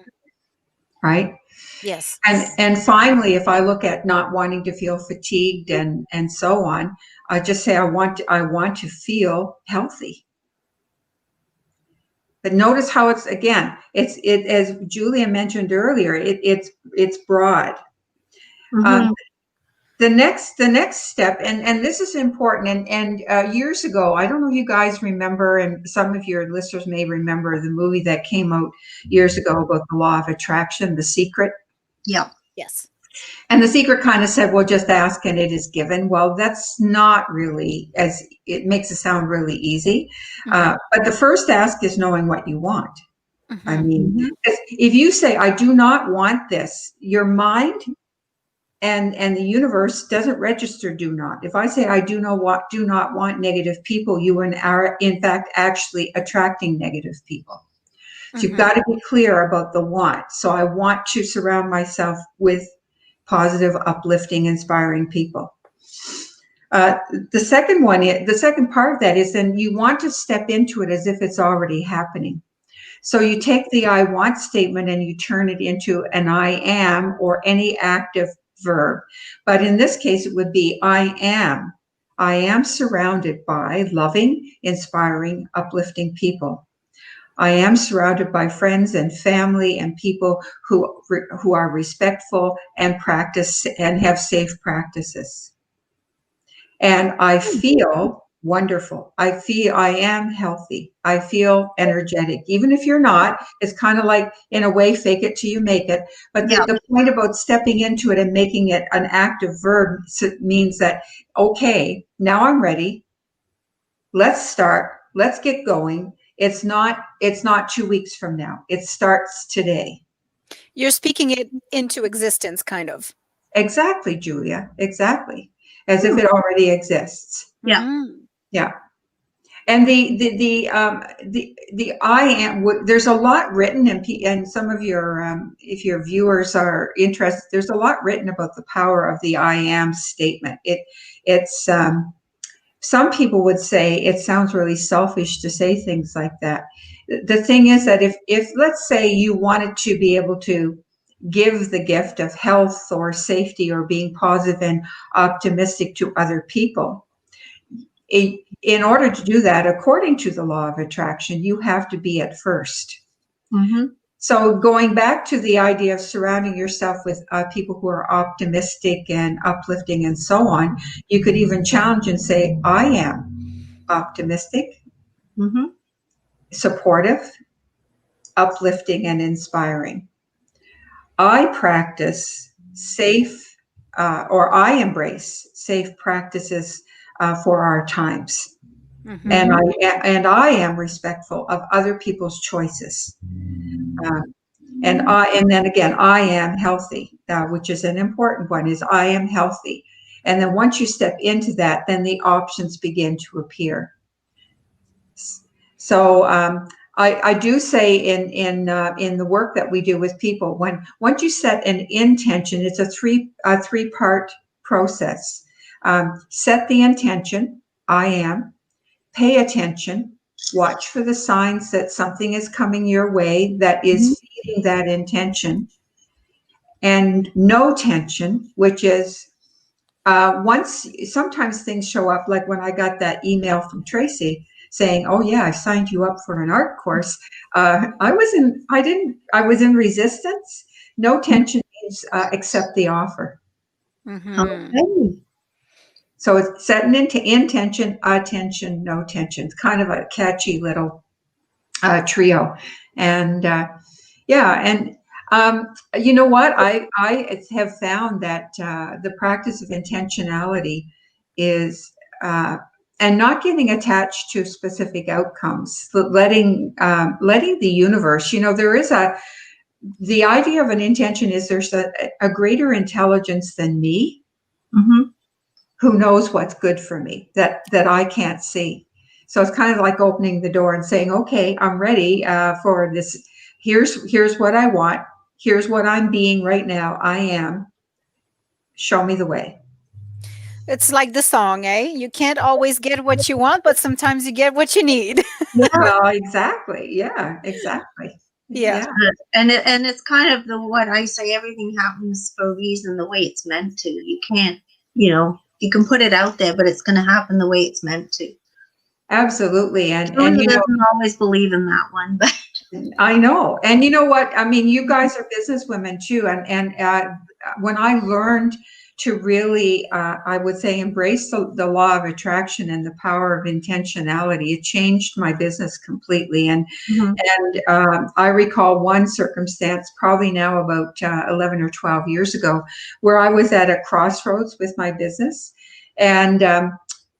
right? Yes. And finally, if I look at not wanting to feel fatigued and so on, I just say I want to feel healthy. But notice how it as Julia mentioned earlier, it's broad. Um, Mhm. the next step, and this is important, and years ago, I don't know if you guys remember, and some of your listeners may remember the movie that came out years ago about the law of attraction, The Secret. Yeah. Yes. And The Secret kind of said, well, just ask and it is given. Well, that's not really, as it makes it sound really easy. Mhm. But the first ask is knowing what you want. I Mhm. mean, Mhm. if you say, I do not want this, your mind and the universe doesn't register do not. If I say I do not want negative people, you are in fact actually attracting negative people. So you've got to be clear about the want. So I want to surround myself with positive, uplifting, inspiring people. The second part of that is then you want to step into it as if it's already happening. So you take the I want statement and you turn it into an I am or any active verb. But in this case, it would be I am. I am surrounded by loving, inspiring, uplifting people. I am surrounded by friends and family and people who are respectful and practice and have safe practices. And I feel wonderful. I am healthy. I feel energetic. Even if you're not, it's kind of like, in a way, fake it till you make it. But the point about stepping into it and making it an active verb means that, okay, now I'm ready. Let's start. Let's get going. It's not 2 weeks from now. It starts today. You're speaking it into existence, kind of. Exactly, Julia. Exactly. As if it already exists. Yeah. Yeah. And the I am, there's a lot written, and some of your, if your viewers are interested, there's a lot written about the power of the I am statement. It's some people would say it sounds really selfish to say things like that. The thing is that if let's say you wanted to be able to give the gift of health or safety or being positive and optimistic to other people, in order to do that, according to the law of attraction, you have to be at first. Mm-hmm. So going back to the idea of surrounding yourself with people who are optimistic and uplifting and so on, you could even challenge and say, I am optimistic, supportive, uplifting, and inspiring. I practice safe, or I embrace safe practices for our times. And I am respectful of other people's choices. And then again, I am healthy, which is an important one, is I am healthy. And then once you step into that, then the options begin to appear. So I do say in the work that we do with people, once you set an intention, it's a three-part process. Set the intention, I am. Pay attention. Watch for the signs that something is coming your way that is feeding that intention. And no tension, which is sometimes things show up, like when I got that email from Tracy saying, "Oh yeah, I signed you up for an art course." I was in resistance. No tension means accept the offer. Okay. So it's setting into intention, attention, no tension. It's kind of a catchy little trio. And you know what? I have found that the practice of intentionality is, and not getting attached to specific outcomes, but letting the universe, there is the idea of an intention is there's a greater intelligence than me. Who knows what's good for me that I can't see. So it's kind of like opening the door and saying, okay, I'm ready for this. Here's what I want. Here's what I'm being right now. I am. Show me the way. It's like the song, eh? You can't always get what you want, but sometimes you get what you need. Well, exactly. Yeah, exactly. Yeah. And it's kind of what I say, everything happens for a reason, the way it's meant to. You can't, you can put it out there, but it's going to happen the way it's meant to. Absolutely. And doesn't always believe in that one, but I know. And you know what? I mean, you guys are businesswomen too. And when I learned to really, I would say, embrace the law of attraction and the power of intentionality, it changed my business completely. And I recall one circumstance, probably now about 11 or 12 years ago, where I was at a crossroads with my business. And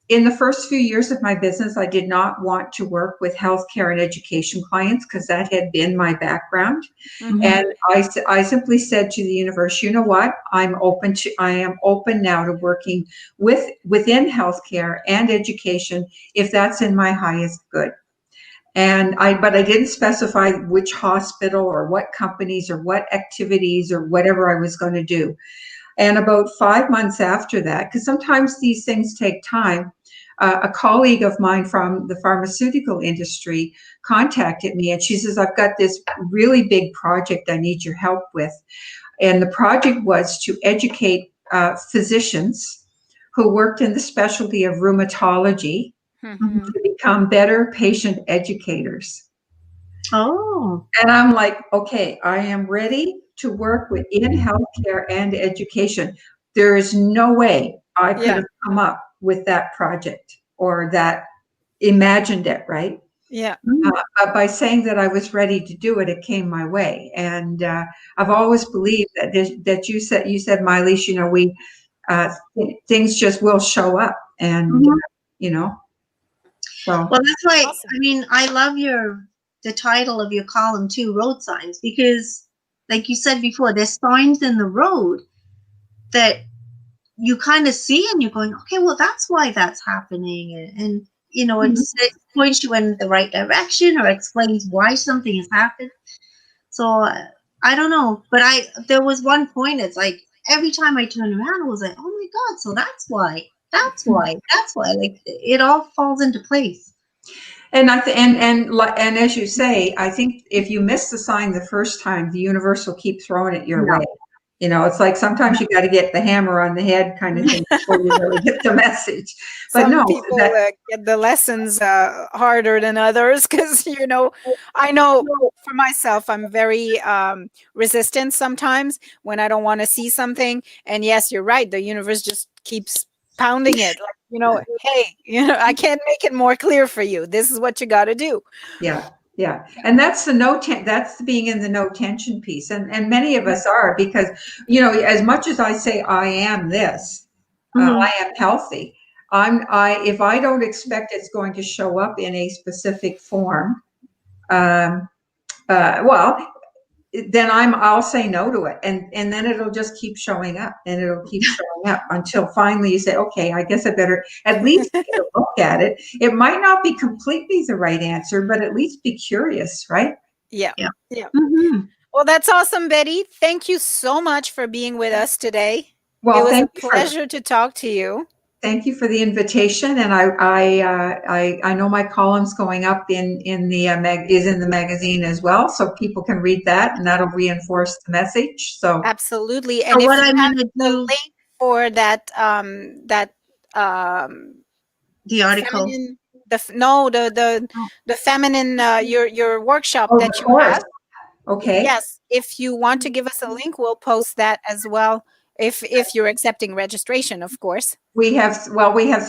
in the first few years of my business, I did not want to work with healthcare and education clients because that had been my background. And I simply said to the universe, you know what? I am open now to working within healthcare and education if that's in my highest good. but I didn't specify which hospital or what companies or what activities or whatever I was going to do. And about 5 months after that, because sometimes these things take time, a colleague of mine from the pharmaceutical industry contacted me, and she says, I've got this really big project I need your help with. And the project was to educate physicians who worked in the specialty of rheumatology Mhm. to become better patient educators. Oh. And I'm like, okay, I am ready to work within healthcare and education. There is no way I could Yeah. have come up with that project or that imagined it, right? Yeah. But by saying that I was ready to do it, it came my way. And I've always believed that you said, Miley, you know, things just will show up, and you know, so Well, that's why, Awesome. I mean, I love the title of your column too, road signs, because like you said before, there's signs in the road that you kind of see and you're going, okay, well, that's why that's happening. And you know, it points you in the right direction or explains why something has happened. So I don't know, but there was one point, it's like every time I turned around, I was like, oh my God, so that's why, like it all falls into place. and and as you say, I think if you miss the sign the first time, the universe will keep throwing it your Yeah. way. You know, it's like sometimes you got to get the hammer on the head kind of thing before you really get the message. But Some no, people get the lessons harder than others because, you know, I know for myself, I'm very resistant sometimes when I don't want to see something. And yes, you're right. The universe just keeps pounding it. Like, you know, hey, you know, I can't make it more clear for you. This is what you got to do. yeah, yeah, and that's that's being in the no tension piece, and many of us are, because you know, as much as I say I am this, I am healthy. If I don't expect it's going to show up in a specific form, um, well, then I'll say no to it, and then it'll just keep showing up, and it'll keep showing up until finally you say, okay, I guess I better at least take a look at it. It might not be completely the right answer, but at least be curious, right? Yeah. Yeah. Yeah. Mm-hmm. Well, that's awesome, Betty. Thank you so much for being with us today. It Well, was a pleasure to talk to you. thank you for the invitation, and I know my column's going up in the is in the magazine as well, so people can read that, and that'll reinforce the message. So Absolutely. So And if what you I'm have gonna the do, link for that um the article. feminine no the feminine your workshop oh, that the you course, have, okay. yes, if you want to give us a link, we'll post that as well, if you're accepting registration, of course. We have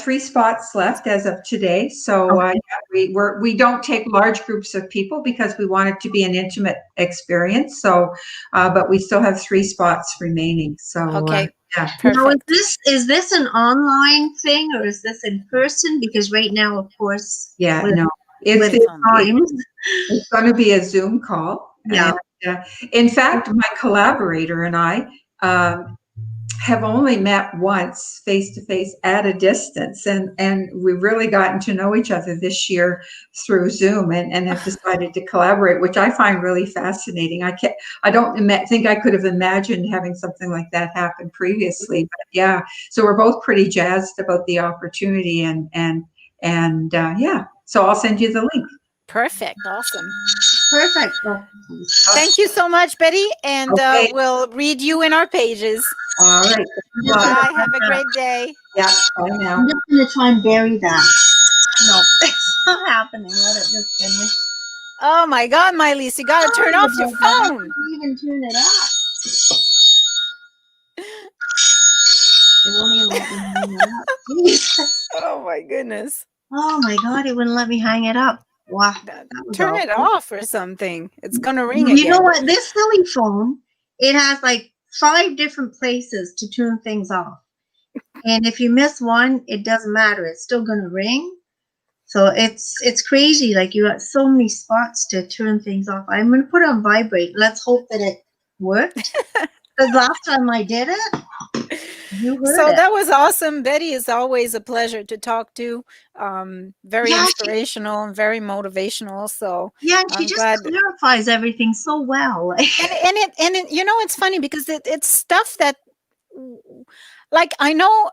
3 spots left as of today. So Okay. yeah, we don't take large groups of people because we want it to be an intimate experience. So, but we still have 3 spots remaining. So Okay, yeah, Now, perfect. is this an online thing or is this in person? Because right now, of course, yeah, with no, It's it's on. times, it's going to be a Zoom call, yeah. and in fact, my collaborator and I. Have only met once face to face at a distance, and we've really gotten to know each other this year through Zoom, and have decided to collaborate, which I find really fascinating. I don't think I could have imagined having something like that happen previously, but yeah, so we're both pretty jazzed about the opportunity, and yeah, so I'll send you the link. Perfect, awesome. Perfect. Well, Thank you so much, Betty, and Okay, we'll read you in our pages. all right, I'm just well, gonna Bye, have a great day. yeah, bye now. I'm just gonna try and bury that. No, it's not happening. Let it just finish. Oh my God, Miley, you gotta turn Sorry off your about that. I phone. couldn't even turn it off. It won't even let me hang it up. Jesus. Oh my goodness. Oh my God, it wouldn't let me hang it up. Wow, that was Turn it awful. off or something. It's gonna ring You know again. what? This silly phone, it has like 5 different places to turn things off. And if you miss one, it doesn't matter. It's still gonna ring. So it's crazy. Like you got so many spots to turn things off. I'm gonna put it on vibrate. Let's hope that it worked. Because last time I did it, You heard So it. that was awesome. Betty is always a pleasure to talk to. Very Yeah, inspirational and very motivational. So yeah, and she I'm just glad. clarifies everything so well. And you know, it's funny because it's stuff that, like, I know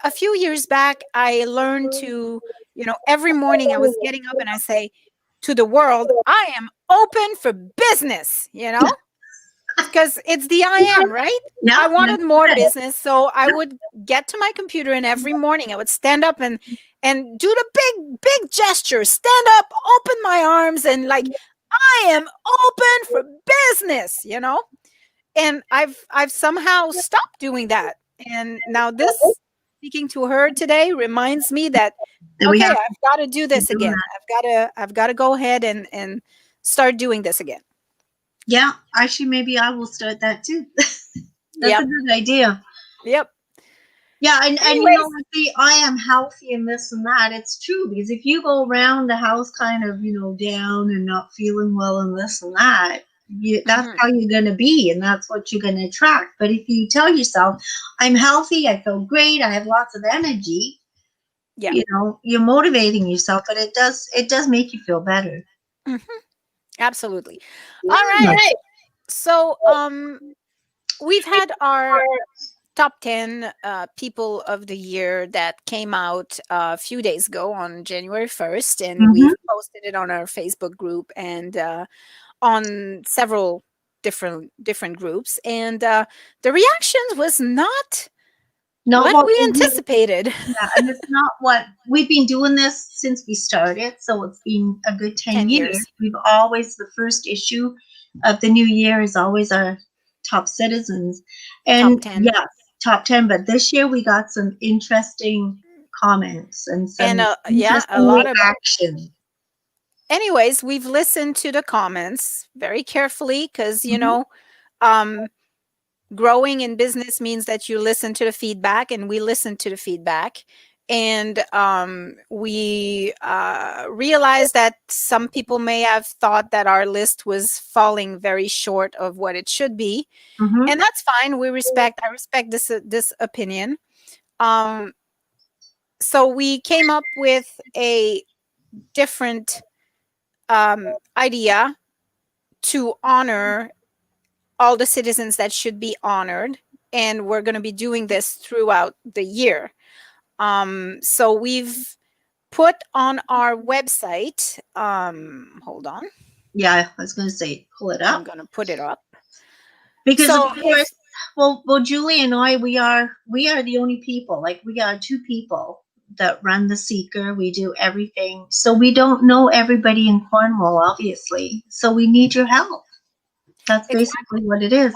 a few years back I learned to, every morning I was getting up and I say to the world, I am open for business, because it's the I am, right? Yeah, I that's wanted more it. business, so I would get to my computer and every morning I would stand up and do the big gesture, stand up, open my arms, and like, I am open for business. And I've somehow stopped doing that. And now this, speaking to her today, reminds me that, That we okay, have I've got to do to this do again. that. I've got to go ahead and start doing this again. Yeah, actually, maybe I will start that too. That's a Yep. good idea. Yep. Yeah, and Anyways, with the I am healthy and this and that, it's true because if you go around the house kind of, down and not feeling well and this and that, that's mhm, how you're going to be and that's what you're going to attract. But if you tell yourself, I'm healthy, I feel great, I have lots of energy, yeah. you're motivating yourself, but it does make you feel better. Mhm, absolutely. All Yeah. right. So, we've had our top 10 people of the year that came out a few days ago on January 1st, and Hmm. we've posted it on our Facebook group and on several different groups. And the reactions was not Not what what we we anticipated. Yeah, and it's not what we've been doing this since we started, so it's been a good 10 10 years. years, We've always, the first issue of the new year is always our top citizens. top And 10. yes, top 10, but this year we got some interesting comments and And some yeah, a interesting lot of. reaction. Anyways, we've listened to the comments very carefully because, Mhm. um, growing in business means that you listen to the feedback, and we listen to the feedback. And we realized that some people may have thought that our list was falling very short of what it should be, Mhm. and that's fine. I respect this opinion. Um, so we came up with a different idea to honor all the citizens that should be honored. And we're going to be doing this throughout the year. So we've put on our website, hold on, Yeah, I was going to say, pull it I'm up. going to put it up. Because of So if, course, well, Julie and I, we are the only people. Like we are two people that run the Seeker. We do everything, so we don't know everybody in Cornwall, obviously. So we need your help. That's basically exactly. what it is.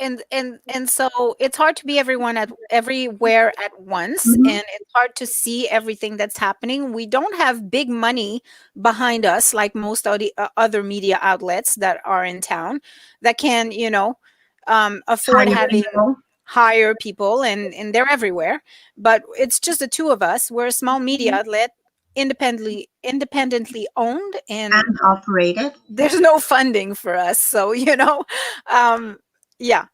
And so it's hard to be everywhere at once, Mhm. and it's hard to see everything that's happening. We don't have big money behind us like most of the other media outlets that are in town that can, afford Hire having people hire people, and they're everywhere. But it's just the two of us. We're a small media outlet, independently owned, and and operated. there's no funding for us. So, um yeah,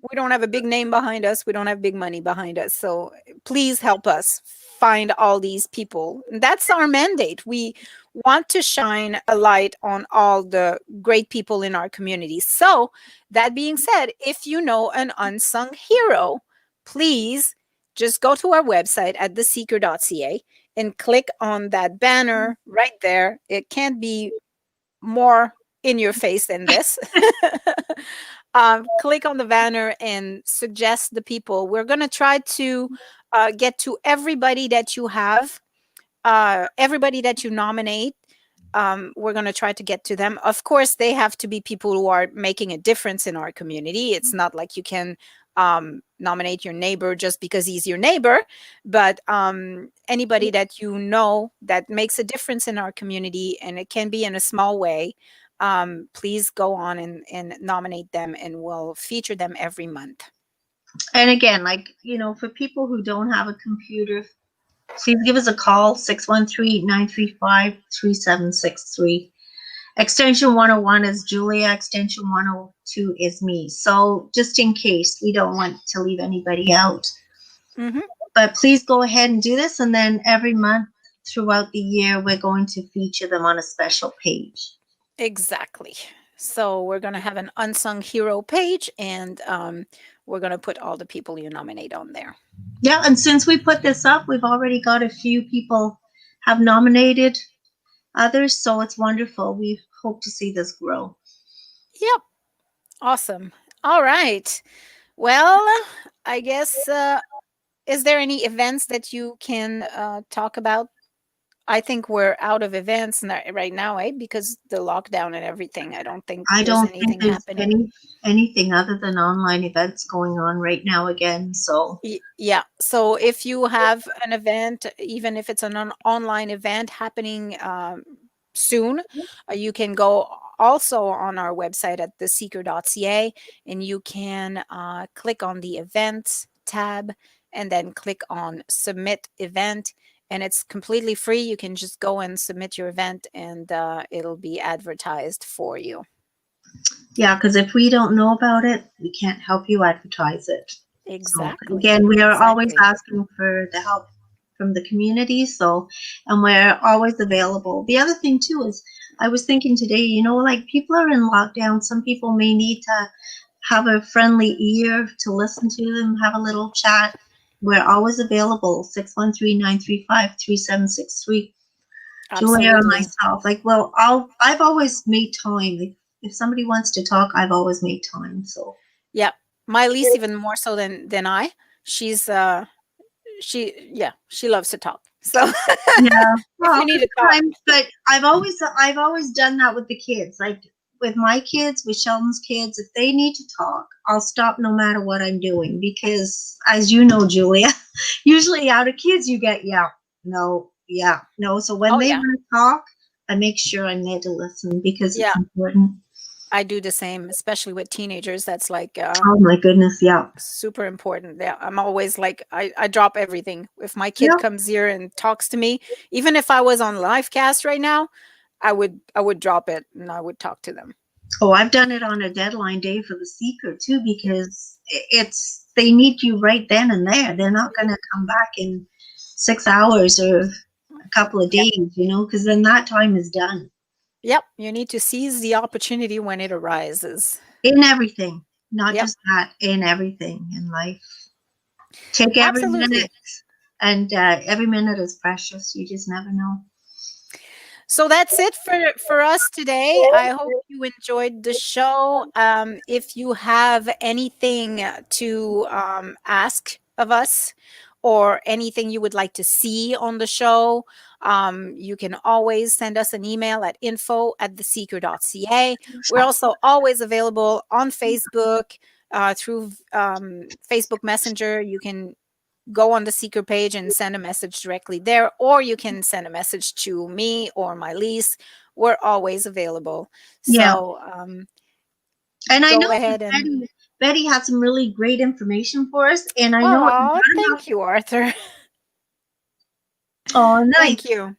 we don't have a big name behind us. We don't have big money behind us. So please help us find all these people. That's our mandate. We want to shine a light on all the great people in our community. So, that being said, if you know an unsung hero, please just go to our website at theseeker.ca and click on that banner right there. It can't be more in your face than this. Click on the banner and suggest the people. We're going to try to get to everybody that you have, everybody that you nominate. We're going to try to get to them. Of course, they have to be people who are making a difference in our community. It's not like you can nominate your neighbor just because he's your neighbor, but anybody that you know that makes a difference in our community, and it can be in a small way. Please go on and nominate them, and we'll feature them every month. And again, like for people who don't have a computer, please give us a call 613-935-3763. Extension 101 is Julia, extension 102 is me. So just in case, we don't want to leave anybody out. Mm-hmm. But please go ahead and do this. And then every month throughout the year, we're going to feature them on a special page. Exactly. So we're going to have an unsung hero page, and we're going to put all the people you nominate on there. Yeah, and since we put this up, we've already got a few people have nominated others, so it's wonderful. We hope to see this grow. Yep. Awesome. All right. Well, I guess, is there any events that you can talk about? I think we're out of events right now, eh? Because the lockdown and everything. I don't think I there's don't think anything there's happening. anything other than online events going on right now again. So Yeah. So if you have an event, even if it's an online event happening soon, you can go also on our website at theseeker.ca, and you can click on the events tab and then click on submit event. And it's completely free. You can just go and submit your event, and it'll be advertised for you. yeah, because if we don't know about it, we can't help you advertise it. So Exactly. again, we are always Exactly. asking for the help from the community. So, and we're always available. The other thing too is, I was thinking today, like people are in lockdown. Some people may need to have a friendly ear to listen to them, have a little chat. We're always available, 613-935-3763. Julia or Absolutely. myself, I've always made time. Like, if somebody wants to talk, I've always made time. So Yeah. My lease even more so than I. She's she loves to talk. So yeah, if you well, need to talk. sometimes, but I've always done that with the kids. Like with my kids, with Sheldon's kids, if they need to talk, I'll stop no matter what I'm doing because, as you know, Julia, usually out of kids you get yeah, no. So when Oh they yeah. want to talk, I make sure I'm there to listen because it's Yeah. important. I do the same, especially with teenagers. That's like Oh my goodness, yeah. super important. Yeah, I'm always like I drop everything. If my kid Yep. comes here and talks to me, even if I was on live cast right now, I would drop it and I would talk to them. Oh, I've done it on a deadline day for the seeker too because it's they need you right then and there. They're not going to come back in 6 hours or a couple of Yep. days, because then that time is done Yep. You need to seize the opportunity when it arises. in everything, not Yep. just that, in everything in life. Take every Absolutely. minute, and every minute is precious. You just never know. So that's it for us today. I hope you enjoyed the show. If you have anything to ask of us or anything you would like to see on the show, you can always send us an email at info@theseeker.ca. We're also always available on Facebook through Facebook Messenger. You can go on the seeker page and send a message directly there, or you can send a message to me or my lease. We're always available. Yeah, So and I know go that ahead and Betty had some really great information for us, and I know. oh, thank you, Arthur. Oh, nice. Thank you.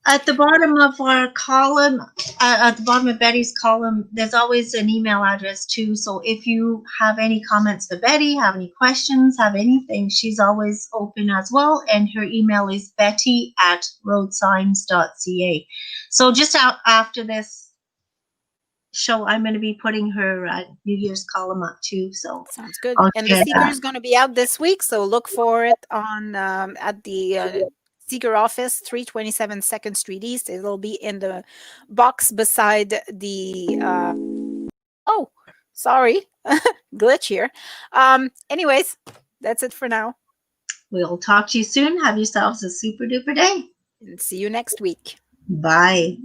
At the bottom of our column, at the bottom of Betty's column, there's always an email address too. So if you have any comments for Betty, have any questions, have anything, she's always open as well. And her email is betty@roadsigns.ca. So just after this show, I'm going to be putting her New Year's column up too. So Sounds good. I'll And the share seeker that. is going to be out this week, so look for it on at the seeker office, 327 2nd Street East. It'll be in the box beside the oh, sorry. Glitch here. Anyways, that's it for now. We'll talk to you soon. Have yourselves a super duper day. And see you next week. Bye.